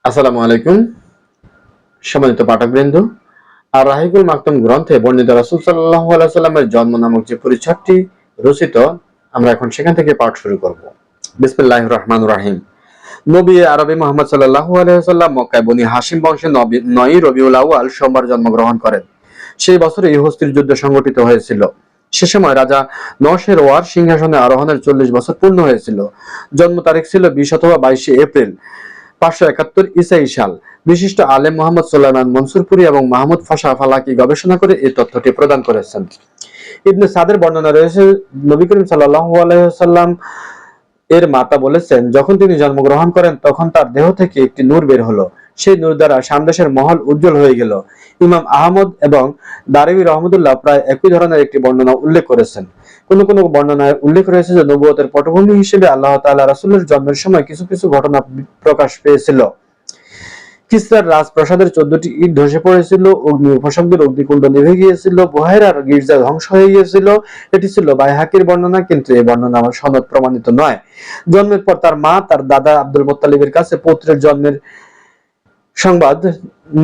আসসালামু আলাইকুম, সম্মানিত পাঠকবৃন্দ। আর রাহিকুল মাকতুম গ্রন্থে বর্ণিত রাসূল সাল্লাল্লাহু আলাইহি সাল্লামের জন্ম নামক যে পরিচ্ছদটি রচিত, আমরা এখন সেখান থেকে পাঠ শুরু করব। বিসমিল্লাহির রহমানির রহিম। নবী আরবি মুহাম্মদ সাল্লাল্লাহু আলাইহি সাল্লাম মক্কায় বনি হাশিম বংশে 9ই রবিউল আউয়াল সোমবার জন্মগ্রহণ করেন। সেই বছরে ইহুস্তির যুদ্ধ সংগঠিত হয়েছিল। সে সময় রাজা নওশেরওয়ার সিংহাসনে আরোহণের 40 বছর পূর্ণ হয়েছিল। জন্ম তারিখ ছিল 20 অথবা 22 এপ্রিল 571 ঈসাই সাল। বিশিষ্ট আলেম মোহাম্মদ সুলাইমান মনসুরপুরি এবং মাহমুদ ফাশা ফালাকি গবেষণা করে এই তথ্যটি প্রদান করেছেন। ইবনে সাদের বর্ণনা রয়েছে, নবী করিম সাল্লাল্লাহু আলাইহি ওয়াসাল্লাম এর মাতা বলেছেন, যখন তিনি জন্মগ্রহণ করেন তখন তার দেহ থেকে একটি নূর বের হলো। সেই নূর দ্বারা সামদেশের মহল উজ্জ্বল হয়ে গেল। ইমাম আহমদ এবং দারিমি রহমতুল্লাহ প্রায় একই ধরনের একটি বর্ণনা উল্লেখ করেছেন। কোন কোন বর্ণনায় উল্লেখ রয়েছে যে নবুয়তের পটভূমি হিসেবে আল্লাহ তাআলা রাসূলের জন্মের সময় কিছু কিছু ঘটনা প্রকাশ পেয়েছিল। কিসরার রাজপ্রাসাদের 14টি ইট ধসে পড়েছিল, অগ্নি উপাসকদের অগ্নিকুণ্ড নিভে গিয়েছিল, বুহাইরার গির্জা ধ্বংস হয়ে গিয়েছিল। এটি ছিল বাইহাকির বর্ণনা, কিন্তু এই বর্ণনা আমার সনদ প্রমাণিত নয়। জন্মের পর তার মা তার দাদা আব্দুল মুত্তালিবের কাছে পুত্রের জন্মের সংবাদ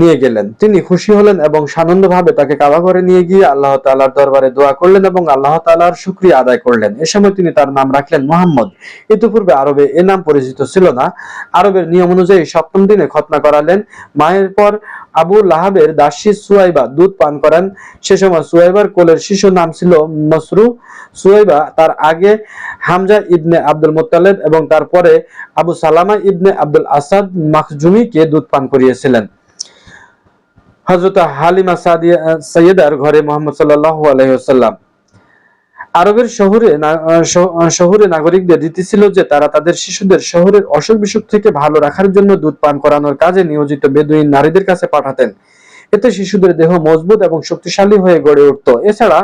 নিয়ে গেলেন। তিনি খুশি হলেন এবং সানন্দভাবে তাকে কাবা ঘরে নিয়ে গিয়ে আল্লাহ তাআলার দরবারে দোয়া করলেন এবং আল্লাহ তাআলার শুকরিয়া আদায় করলেন। এ সময় তিনি তার নাম রাখলেন মুহাম্মদ। ইতিপূর্বে আরবে এ নাম পরিচিত ছিল না। আরবের নিয়ম অনুযায়ী 7ম দিনে খতনা করালেন। মায়ের পর আবু লাহাবের দাসী সুয়াইবা দুধ পান করেন। সে সময় সুয়াইবার কোলের শিশুর নাম ছিল মসরু। সুয়াইবা তার আগে হামজা ইবনে আব্দুল মুত্তালিব এবং তারপরে আবু সালামা ইবনে আব্দুল আসাদ মাখজুমিকে দুধ পান করিয়েছিলেন। হযরত হালিমা সাইয়্যিদার ঘরে মুহাম্মদ সাল্লাল্লাহু আলাইহি ওয়াসাল্লাম। আরবের শহুরে নাগরিকদের রীতি ছিল যে তারা তাদের শিশুদের শহরের অসুখ বিসুখ থেকে ভালো রাখার জন্য দুধ পান করানোর কাজে নিয়োজিত বেদুইন নারীদের কাছে পাঠাতেন। এতে শিশুদের দেহ মজবুত এবং শক্তিশালী হয়ে গড়ে উঠত। এছাড়া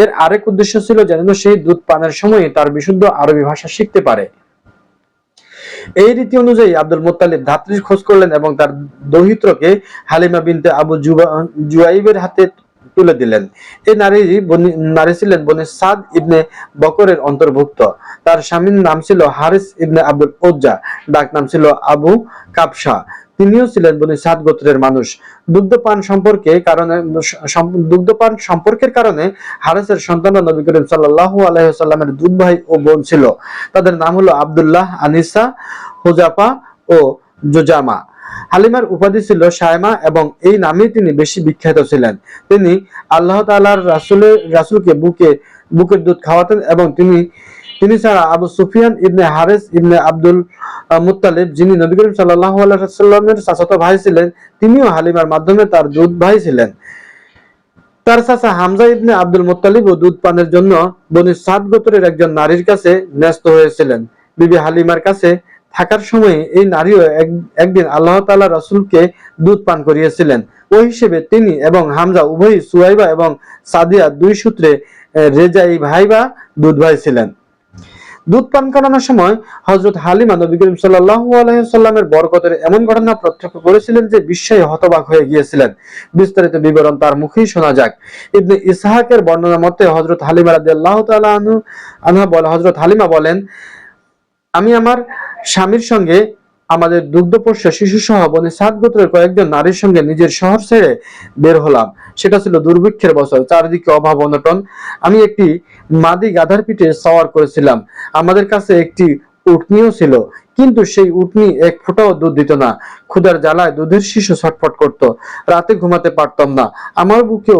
এর আরেক উদ্দেশ্য ছিল যেন সেই দুধ পানের সময় তার বিশুদ্ধ আরবি ভাষা শিখতে পারে। এই রীতি অনুযায়ী আব্দুল মুত্তালিব ধাত্রীর খোঁজ করলেন এবং তার দৌহিত্রকে হালিমা বিনতে আবু জুয়াইবের হাতে তুলে দিলেন। এই নারী ছিলেন বনি সাদ ইবনে বকরের অন্তর্ভুক্ত। তার স্বামীর নাম ছিল হারিস ইবনে আব্দুল উজ্জা, ডাক নাম ছিল আবু কাবসা। তিনিও ছিলেন বনি সাদ গোত্রের মানুষ। দুগ্ধপান সম্পর্কের কারণে হারিসের সন্তানরা নবী করিম সাল্লাল্লাহু আলাইহি ওয়াসাল্লামের দুই ভাই ও বোন ছিল। তাদের নাম হলো আব্দুল্লাহ, আনিসা, হুজাফা ও জোজামা। হালিমার উপাধি ছিল শায়মা এবং এই নামেই তিনি বেশি বিখ্যাত ছিলেন। তিনি আল্লাহ তাআলার রাসূলকে বুকের দুধ খাওয়াতেন এবং তিনি ছাড়া আবু সুফিয়ান ইবনে হারিস ইবনে আব্দুল মুত্তালিব, যিনি নবী করিম সাল্লাল্লাহু আলাইহি ওয়াসাল্লামের চাচাতো ভাই ছিলেন, তিনিও হালিমার মাধ্যমে তার দুধ ভাই ছিলেন। তার চাচা হামজা ইবনে আব্দুল মুত্তালিবও দুধ পানের জন্য বনি সাদ গোত্রের একজন নারীর কাছে ন্যস্ত হয়েছিলেন। বিবি হালিমার কাছে থাকার সময় এই নারীও একদিন আল্লাহ তাআলা রাসূলকে দুধ পান করিয়েছিলেন। ওই হিসেবে তিনি এবং হামজা উভয়ই সুয়াইবা এবং সাদিয়া দুই সূত্রে রেজাই ভাই বা দুধ ভাই ছিলেন। দুধ পান করানোর সময় হযরত হালিমা নবী করিম সাল্লাল্লাহু আলাইহি ওয়াসাল্লামের বরকতের এমন ঘটনা প্রত্যক্ষ করেছিলেন যে বিস্ময়ে হতবাক হয়ে গিয়েছিলেন। বিস্তারিত বিবরণ তার মুখেই শোনা যাক। ইবনে ইসহাকের বর্ণনা মতে হযরত হালিমা রাদিয়াল্লাহু তাআলা হযরত হালিমা বলেন, আমি আমার স্বামীর সঙ্গে আমাদের দুগ্ধপোষ্য শিশু সহ বনি সাদ গোত্রের কয়েকজন নারীর সঙ্গে নিজের শহর ছেড়ে বের হলাম। সেটা ছিল দুর্ভিক্ষের বছর, চারিদিকে অভাব অনটন। আমি একটি মাদি গাধার পিঠে সওয়ার করেছিলাম। আমাদের কাছে একটি উটনিও ছিল, কিন্তু সেই উটনি এক ফোঁটাও দুধ দিত না। ক্ষুধার জ্বালায় দুধের শিশু ছটফট করত। রাতে ঘুমাতে পারতাম না। আমার বুকেও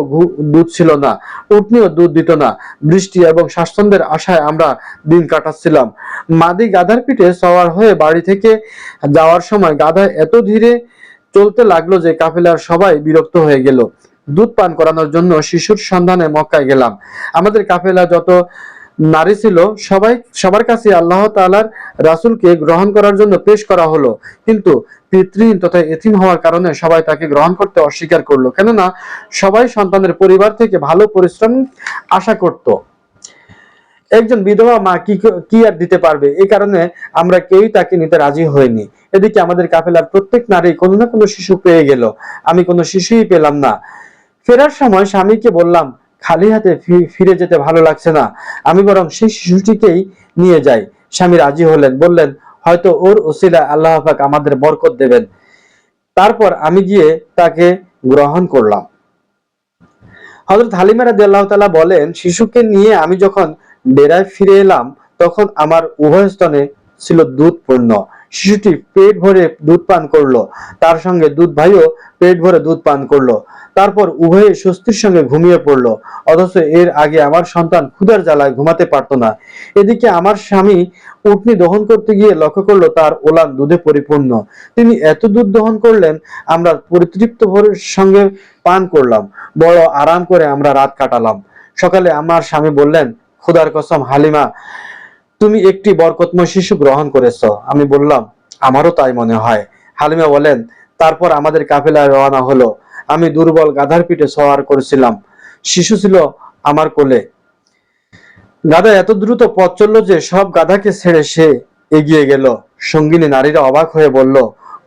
দুধ ছিল না, উটনিও দুধ দিত না। বৃষ্টি এবং স্বাচ্ছন্দ্যের আশায় আমরা দিন কাটাচ্ছিলাম। মাদি গাধার পিঠে সওয়ার হয়ে বাড়ি থেকে যাওয়ার সময় গাধা এত ধীরে চলতে লাগলো যে কাফেলার সবাই বিরক্ত হয়ে গেল। দুধ পান করানোর জন্য শিশুর সন্ধানে মক্কায় গেলাম। আমাদের কাফেলা যত নারী ছিল সবার কাছে আল্লাহ তাআলার রাসূলকে গ্রহণ করার জন্য পেশ করা হলো, কিন্তু পিতৃহীন তথা এতিম হওয়ার কারণে সবাই তাকে গ্রহণ করতে অস্বীকার করলো, কেননা সবাই সন্তানের পরিবার থেকে ভালো পরিশ্রম আশা করত। একজন বিধবা মা কি আর দিতে পারবে, এই কারণে আমরা কেউই তাকে নিতে রাজি হইনি। এদিকে আমাদের কাফেলার প্রত্যেক নারী কোনো না কোনো শিশু পেয়ে গেল, আমি কোনো শিশুই পেলাম না। ফেরার সময় স্বামীকে বললাম, খালি হাতে ফিরে যেতে ভালো লাগছে না, আমি বরং সেই শিশুটিকেই নিয়ে যাই। স্বামী রাজি হলেন, বললেন হয়তো ওর ওসিলায় আল্লাহ পাক আমাদের বরকত দেবেন। তারপর আমি গিয়ে তাকে গ্রহণ করলাম। হযরত হালিমা রাদিয়াল্লাহু তাআলা বলেন, শিশুকে নিয়ে আমি যখন ডেরায় ফিরে এলাম তখন আমার উভয় স্তনে ছিল দুধ পূর্ণ। শিশুটি পেট ভরে দুধ পান করলো, তার সঙ্গে দুধ ভাইও পেট ভরে দুধ পান করলো। তারপর উভয়ে স্বস্তির সঙ্গে ঘুমিয়ে পড়লো। অথচ এর আগে আমার সন্তান ক্ষুধার জ্বালায় ঘুমাতে পারতো না। এদিকে আমার স্বামী উটনি দহন করতে গিয়ে লক্ষ্য করলো তার ওলান দুধে পরিপূর্ণ। তিনি এত দুধ দহন করলেন, আমরা পরিতৃপ্ত ভরের সঙ্গে পান করলাম। বড় আরাম করে আমরা রাত কাটালাম। সকালে আমার স্বামী বললেন, খোদার কসম হালিমা, তুমি একটি বরকতময় শিশু গ্রহণ করেছো। আমি বললাম, আমারও তাই মনে হয়। হালিমা বলেন, তারপর আমাদের কাফেলা রওনা হলো। আমি দুর্বল গাধার পিঠে সওয়ার করেছিলাম, শিশু ছিল আমার কোলে। গাধা এত দ্রুত পথ চলল যে সব গাধাকে ছেড়ে সে এগিয়ে গেল। সঙ্গিনী নারীরা অবাক হয়ে বলল,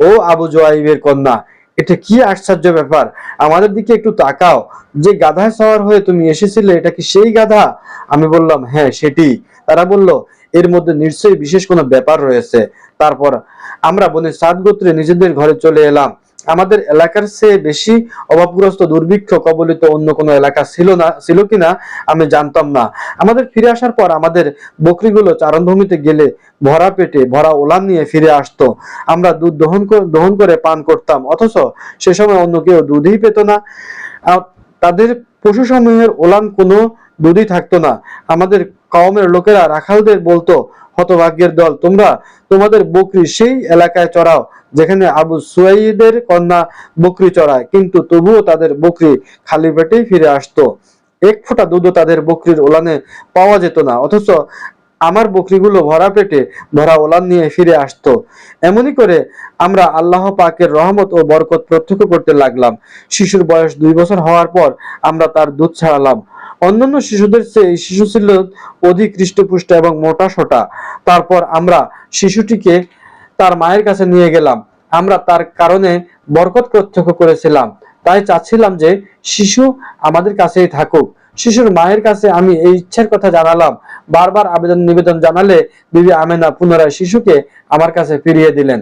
ও আবু জুয়াইবের কন্যা, এটা কি আশ্চর্য ব্যাপার! আমাদের দিকে একটু তাকাও। যে গাধায় সওয়ার হয়ে তুমি এসেছিলে, এটা কি সেই গাধা? আমি বললাম, হ্যাঁ সেটি। তারা বলল, এর মধ্যে নিশ্চয়ই বিশেষ কোনো ব্যাপার রয়েছে। তারপর আমরা বনে সাদ গোত্রে নিজেদের ঘরে চলে এলাম। আমাদের এলাকার চেয়ে বেশি অভাবগ্রস্ত দুর্ভিক্ষ কবলিত অন্য কোনো এলাকা ছিল কিনা আমি জানতাম না। আমাদের ফিরে আসার পর আমাদের বকরিগুলো চারণভূমিতে গেলে ভরা পেটে ভরা ওলান নিয়ে ফিরে আসতো। আমরা দুধ দহন করে পান করতাম, অথচ সে সময় অন্য কেউ দুধই পেত না। তাদের পশু সমূহের ওলান কোনো দুধই থাকতো না। আমাদের কওমের লোকেরা রাখালদের বলতো, হতভাগ্যের দল, তোমরা তোমাদের বকরি সেই এলাকায় চড়াও যেখানে আবু সুয়াইদের কন্যা বকরি চড়ায়, কিন্তু তবুও তাদের বকরি খালি পেটেই ফিরে আসতো। এক ফোঁটা দুধও তাদের বকরির ওলানে পাওয়া যেত না, অথচ আমার বকরিগুলো ভরা পেটে ভরা ওলান নিয়ে ফিরে আসতো। এমনই করে আমরা আল্লাহ পাকের রহমত ও বরকত প্রত্যক্ষ করতে লাগলাম। শিশুর বয়স 2 বছর হওয়ার পর আমরা তার দুধ ছাড়ালাম। অন্যান্য শিশুদের চেয়ে এই শিশু ছিল অধিক হৃষ্টপুষ্ট এবং মোটা সোটা। তারপর আমরা শিশুটিকে তার মায়ের কাছে নিয়ে গেলাম। আমরা তার কারণে বরকত প্রত্যক্ষ করেছিলাম, তাই চাচ্ছিলাম যে শিশু আমাদের কাছেই থাকুক। শিশুর মায়ের কাছে আমি এই ইচ্ছার কথা জানালাম। বারবার আবেদন নিবেদন জানালে বিবি আমেনা পুনরায় শিশুকে আমার কাছে ফিরিয়ে দিলেন।